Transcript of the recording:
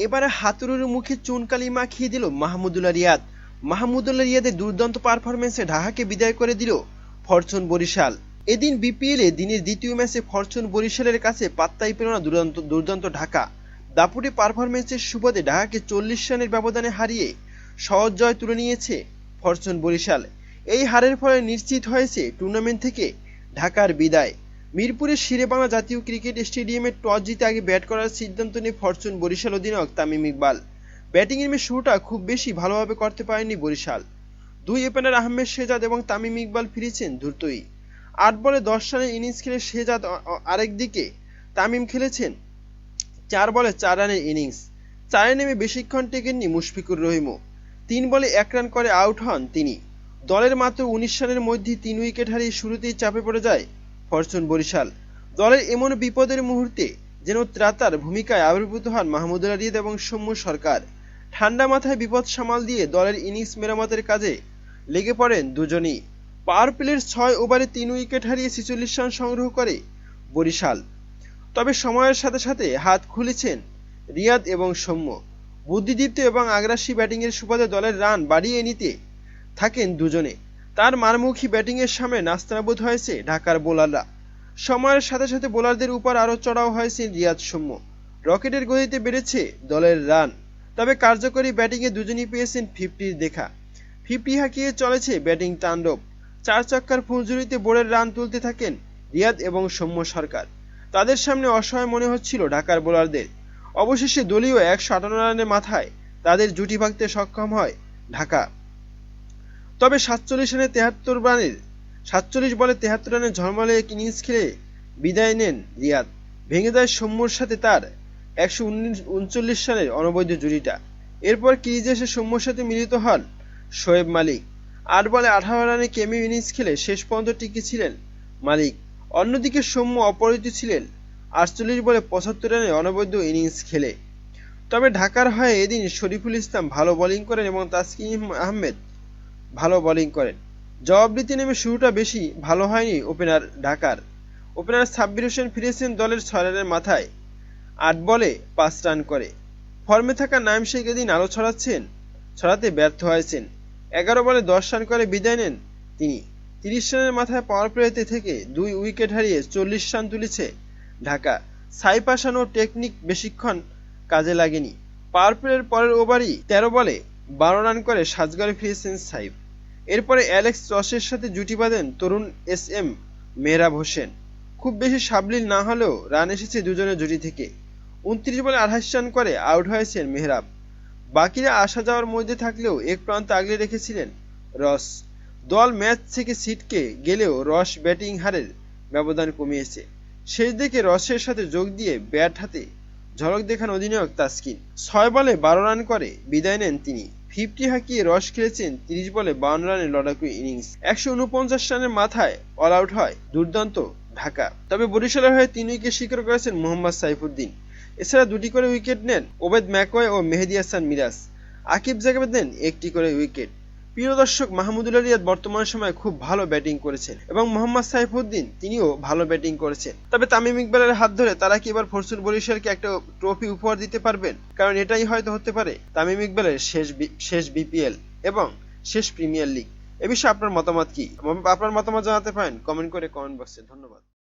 এবারে হাতুড়ির মুখে চুনকালি মাখিয়ে দিল মাহমুদুল্লাহ রিয়াদ। মাহমুদুল্লাহ রিয়াদের দুর্দান্ত পারফরম্যান্সে ঢাকাকে বিদায় করে দিল ফরচুন বরিশাল। এদিন বিপিএলে দিনের দ্বিতীয় ম্যাচে ফরচুন বরিশালের কাছে পাত্তাই পেল না দুর্দান্ত ঢাকা। দাপুটে পারফরম্যান্সের সুবাদে ঢাকাকে 40 রানের ব্যবধানে হারিয়ে সহজ জয় তুলে নিয়েছে ফরচুন বরিশাল। এই হারের ফলে নিশ্চিত হয়েছে টুর্নামেন্ট থেকে ঢাকার বিদায়। মিরপুরের শেরেবাংলা জাতীয় ক্রিকেট স্টেডিয়ামে টস জিতে আগে ব্যাট করার সিদ্ধান্ত নিয়ে ফরচুন বরিশাল অধিনায়ক তামিম ইকবাল। ব্যাটিংয়ের শুরুটা খুব বেশি ভালোভাবে করতে পারেনি বরিশাল। দুই ওপেনার আহমেদ শেহজাদ এবং তামিম ইকবাল ফিরেছেন দ্রুতই। 8 বলে 10 রানের ইনিংস খেলে শেহজাদ, আরেকদিকে তামিম খেলেছেন 4 বলে 4 রানের ইনিংস। 4-এ নেমে বেশিক্ষণ টেকেননি মুশফিকুর রহিমও। 3 বলে 1 রান করে আউট হন তিনি। দলের মাত্র 19 রানের মধ্যে 3 উইকেট হারিয়ে শুরুতেই চাপে পড়ে যায় ফরচুন বরিশাল। দলের এমন বিপদের মুহূর্তে যেন ত্রাতার ভূমিকায় আবির্ভূত হন মাহমুদুল্লাহ রিয়াদ এবং সৌম্য সরকার। ঠান্ডা মাথায় বিপদ সামাল দিয়ে দলের ইনিংস মেরামতের কাজে লেগে পড়েন দুজনই। পাওয়ার প্লের 6 ওভারে 3 উইকেট হারিয়ে 46 রান সংগ্রহ করে বরিশাল। তবে সময়ের সাথে সাথে হাত খুলেছেন রিয়াদ এবং সৌম্য। বুদ্ধিদীপ্ত এবং আগ্রাসী ব্যাটিংয়ের সুবাদে দলের রান বাড়িয়ে নিতে থাকেন দুজনে। তার মারমুখী ব্যাটিংয়ের সামনে নাস্তানাবুদ হয়েছে ঢাকার বোলাররা। সময়ের সাথে সাথে বোলারদের উপর আরও চড়াও হয়েছে রিয়াদ সৌম্য। রকেটের গতিতে বেড়েছে দলের রান। তবে কার্যকরী ব্যাটিংয়ে দুজনই পেয়েছেন 50-র দেখা। 50 হাঁকিয়ে চলেছে ব্যাটিং তাণ্ডব। 4 ছক্কার ফুলঝুরিতে বোর্ডের রান তুলতে থাকেন রিয়াদ এবং সৌম্য সরকার। তাদের সামনে অসহায় মনে হচ্ছিল ঢাকার বোলারদের। অবশেষে দলীয় 158 রানের মাথায় তাদের জুটি ভাঙতে সক্ষম হয় ঢাকা। তবে 47 বলে 73 রানের ঝলমলে এক ইনিংস খেলে বিদায় নেন রিয়াদ। ভেঙে যায় সৌম্যর সাথে তার 139 রানের অনবদ্য জুটিটা। এরপর ক্রিজে এসে সৌম্যর সাথে মিলিত হন শোয়েব মালিক। 8 বলে 18 রানে ক্যামিও ইনিংস খেলে শেষ পর্যন্ত টিকে ছিলেন মালিক। অন্যদিকে সৌম্য অপরাজিত ছিলেন 48 বলে 75 রানের অনবদ্য ইনিংস খেলে। তবে ঢাকার হয়ে এদিন শরীফুল ইসলাম ভালো বোলিং করেন এবং তাসকিন আহমেদ ভালো বোলিং করেন। জবাব দিতে নেমে শুরুটা বেশি ভালো হয়নি ঢাকার। ওপেনার সাব্বির হোসেন ফিরেছেন দলের 6 রানের মাথায় 8 বলে 5 রান করে। ফর্মে থাকা নাইম শেখ এদিন আলো ছড়াতে ব্যর্থ হয়েছেন। 11 বলে 10 রান করে বিদায় নেন তিনি। 30 রানের মাথায় পাওয়ার প্লেতে থেকে 2 উইকেট হারিয়ে 40 রান তুলেছে ঢাকা। সাইফ হাসান ও টেকনিক বেশিক্ষণ কাজে লাগেনি। পাওয়ার প্লের পরের ওভারই 13 বলে 12 রান করে সাজঘরে ফিরেছেন সাইফ। এরপরে অ্যালেক্স রসের সাথে জুটি বাঁধেন তরুণ SM মেহরাব হোসেন। খুব বেশি সাবলীল না হলেও রান এসেছে দুজনের জুটি থেকে। 29 বলে 28 রান করে আউট হয়েছেন মেহরাব। বাকিরা আসা যাওয়ার মধ্যে থাকলেও এক প্রান্ত আগলে রেখেছিলেন রস। দল ম্যাচ থেকে ছিটকে গেলেও রস ব্যাটিং হারের ব্যবধান কমিয়েছে। শেষ দিকে রসের সাথে যোগ দিয়ে ব্যাট হাতে ঝলক দেখান অধিনায়ক তাসকিন। 6 বলে 12 রান করে বিদায় নেন তিনি। 50 হাঁকিয়ে রস খেলেছেন 30 বলে 52 রানের লড়াকু ইনিংস। 149 রানের মাথায় অল আউট হয় দুর্দান্ত ঢাকা। তবে বরিশালের হয়ে 3 উইকেট শিকার করেছেন মোহাম্মদ সাইফুদ্দিন। এছাড়া 2টি করে উইকেট নেন ওবেদ ম্যাকওয়ে ও মেহেদী হাসান মিরাজ। আকিব জাকের নেন 1টি করে উইকেট। প্রিয় দর্শক, মাহমুদুল্লাহ রিয়াদ বর্তমান সময়ে খুব ভালো ব্যাটিং করেছেন এবং মোহাম্মদ সাইফুদ্দিন তিনিও ভালো ব্যাটিং করেছেন। তবে তামিম ইকবালের হাত ধরে তারা কি এবার ফরচুন বরিশালকে একটা ট্রফি উপহার দিতে পারবেন? কারণ এটাই হয়তো হতে পারে তামিম ইকবালের শেষ বিপিএল এবং শেষ প্রিমিয়ার লিগ। এ বিষয়ে আপনার মতামত কি? আপনার মতামত জানাতে পারেন কমেন্ট বক্সে। ধন্যবাদ।